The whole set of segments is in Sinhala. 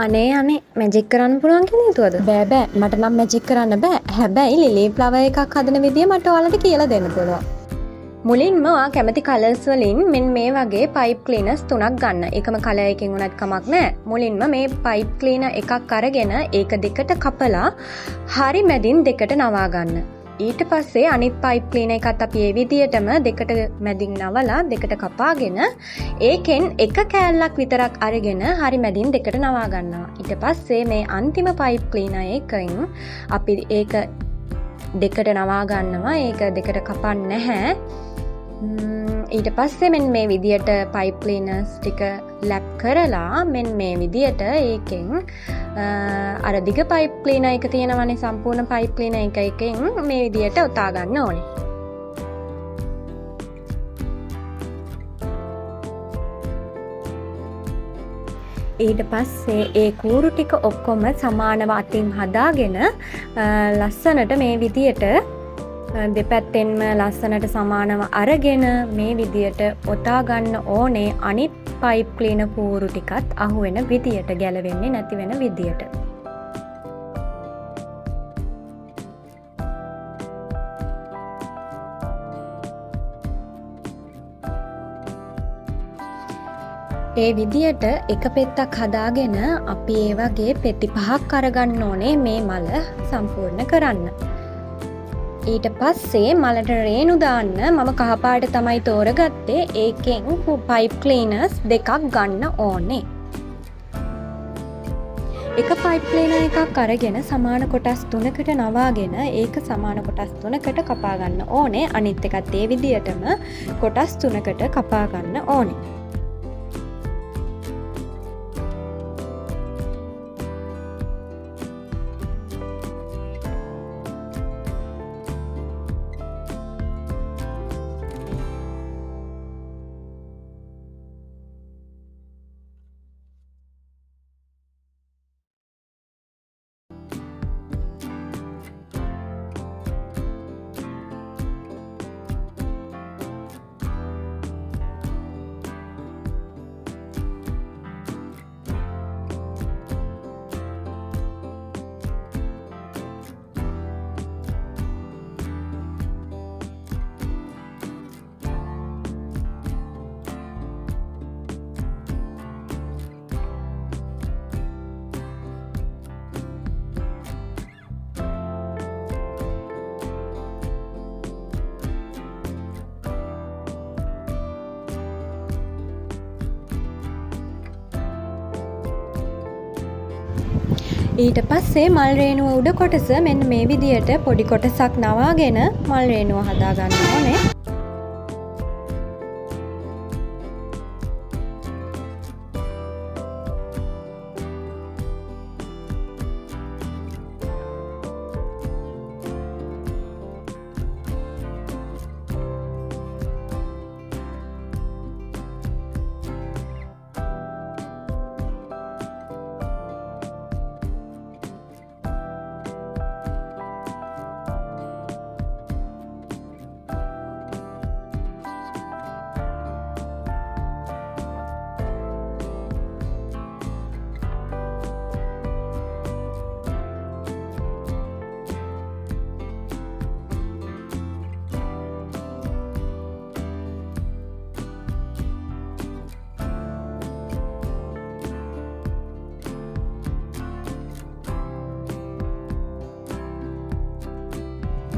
අනේ මැජික් කරන්න පුළුවන් කියලා හිතුවද? බෑ මට නම් මැජික් කරන්න බෑ. හැබැයි ලිලි ෆ්ලවර් එකක් හදන විදිය මට ඔයාලට කියලා දෙන්න පුළුවන්. මුලින්ම ඔයා කැමති කලර්ස් වලින් මෙන්න මේ වගේ පයිප් ක්ලීනර්ස් 3ක් ගන්න. එකම කලර් එකකින් උනත් කමක් නැහැ. මුලින්ම මේ පයිප් ක්ලීනර් එකක් අරගෙන ඒක දෙකට කපලා හරි මැදින් දෙකට නවා ගන්න. ඊට පස්සේ අනිත් පයිප් ක්ලීනර් එකත් අපි ඒ විදියටම දෙකට මැදින් නවලා දෙකට කපාගෙන ඒකෙන් එක කෑල්ලක් විතරක් අරගෙන හරි මැදින් දෙකට නවා ගන්නවා. ඊට පස්සේ මේ අන්තිම පයිප් ක්ලීනර් එකෙන් අපි ඒක දෙකට නවා ගන්නවා. ඒක දෙකට කපන්නේ නැහැ. ඊට පස්සේ මෙන්න මේ විදියට පයිප් ක්ලීනර්ස් ටික ලැප් කරලා මෙන්න මේ විදියට ඒකෙන් අර දිග පයිප් ක්ලීනර් එක තියෙනවනේ සම්පූර්ණ පයිප් ක්ලීනර් එකකින් මේ විදියට ඔතා ගන්න ඕනේ. ඊට පස්සේ ඒ කූරු ටික ඔක්කොම සමානව අතින් හදාගෙන ලස්සනට මේ විදියට දෙපැත්තෙන්ම ලස්සනට සමානව අරගෙන මේ විදියට ඔතා ගන්න ඕනේ අනිත් පයිප් ක්ලීනර් කූරු ටිකත් අහුවෙන විදියට ගැලවෙන්නේ නැති වෙන විදියට. ඒ විදියට එක පෙත්තක් හදාගෙන අපි ඒ වගේ පෙති 5ක් අරගන්න ඕනේ මේ මල සම්පූර්ණ කරන්න. ඊට පස්සේ මලට රේණු දාන්න මම කහපාට තමයි තෝරගත්තේ. ඒකෙන් පයිප් ක්ලීනර්ස් දෙකක් ගන්න ඕනේ. එක පයිප් ක්ලීනර් එකක් අරගෙන සමාන කොටස් 3කට නවාගෙන ඒක සමාන කොටස් 3කට කපා ගන්න ඕනේ. අනිත් එකත් ඒ විදියටම කොටස් 3කට කපා ගන්න ඕනේ. ඊට පස්සේ මල් රේණුව උඩ කොටස මෙන්න මේ විදියට පොඩි කොටසක් නවාගෙන මල් රේණුව හදා ගන්න ඕනේ.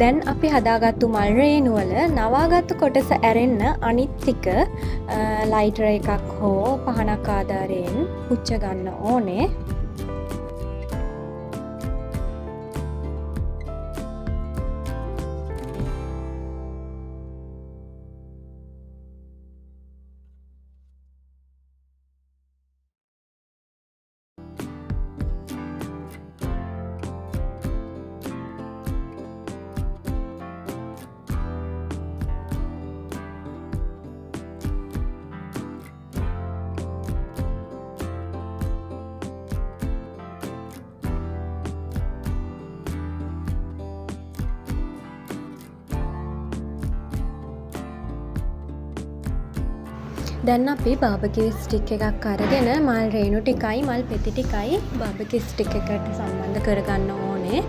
දැන් අපි හදාගත්තු මල් රේණුවල නවාගත්තු කොටස ඇරෙන්න අනිත් ටික ලයිටර් එකක් හෝ පහනක් ආධාරයෙන් පුච්ච ගන්න ඕනේ. දැන් අපි බාබකිව් ස්ටික් එකක් අරගෙන මල් රේණු ටිකයි මල් පෙති ටිකයි බාබකිව් ස්ටික් එකට සම්බන්ධ කරගන්න ඕනේ.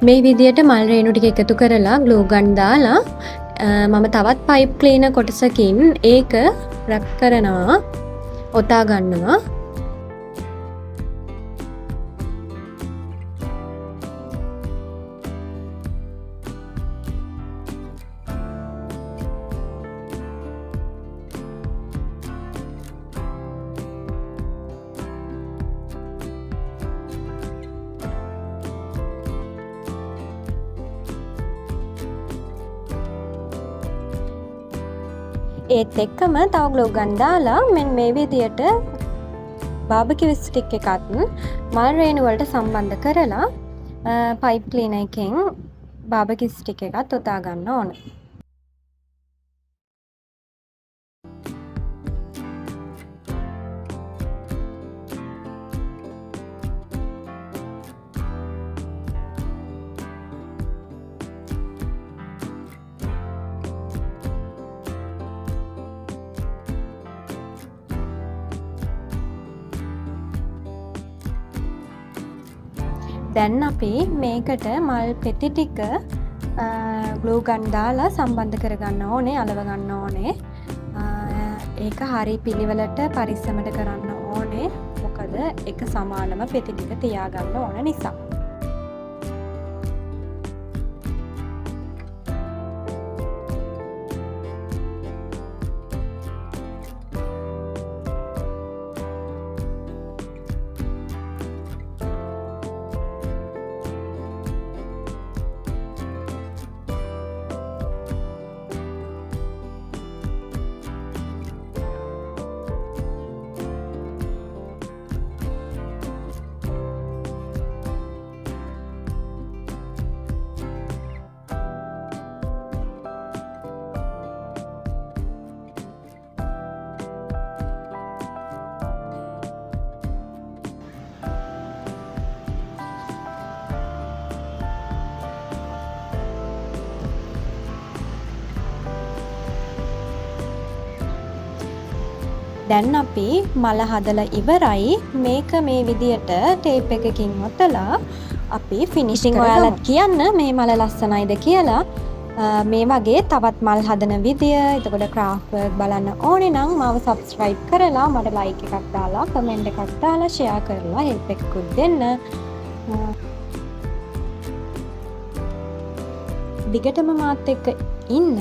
මේ විදියට මල් රේණු ටික එකතු කරලා ග්ලූ ගන් දාලා මම තවත් පයිප් ක්ලීනර් කොටසකින් ඒක රැප් කරනවා, ඔතා ගන්නවා. ඒත් එක්කම තව ග්ලූ ගන් දාලා මෙන්න මේ විදියට බාබකිව් ස්ටික් එකත් මල් රේණු වලට සම්බන්ධ කරලා පයිප් ක්ලීනර් එකෙන් බාබකිව් ස්ටික් එකත් ඔතා ගන්න ඕන. දැන් අපි මේකට මල් පෙති ටික ග්ලූ ගන් දාලා සම්බන්ධ කරගන්න ඕනේ, අලව ගන්න ඕනේ. ඒක හරි පිළිවෙලට පරිස්සමට කරන්න ඕනේ. මොකද එක සමානම පෙති ටික තියාගන්න ඕන නිසා. දැන් අපි මල හදලා ඉවරයි. මේක මේ විදියට ටේප් එකකින් ඔතලා අපි ෆිනිෂිං ඔයාලත් කියන්න මේ මල ලස්සනයිද කියලා. මේ වගේ තවත් මල් හදන විදිය, එතකොට ක්‍රාෆ්ට් වර්ක් බලන්න ඕනේ නම් මාව සබ්ස්ක්‍රයිබ් කරලා මට ලයික් එකක් දාලා කමෙන්ට් එකක් දාලා ෂෙයා කරලා හෙල්ප් එකකුත් දෙන්න. දිගටම මාත් එක්ක ඉන්න.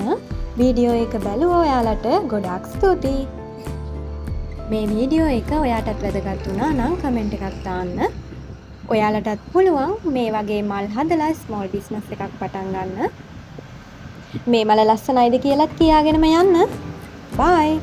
වීඩියෝ එක බලුවා ඔයාලට ගොඩාක් ස්තුතියි. මේ වීඩියෝ එක ඔයාටත් වැදගත් වුණා නම් කමෙන්ට් එකක් දාන්න. ඔයාලටත් පුළුවන් මේ වගේ මල් හදලා ස්මෝල් බිස්නස් එකක් පටන් ගන්න. මේ මල ලස්සනයිද කියලාත් කියාගෙනම යන්න. බයි.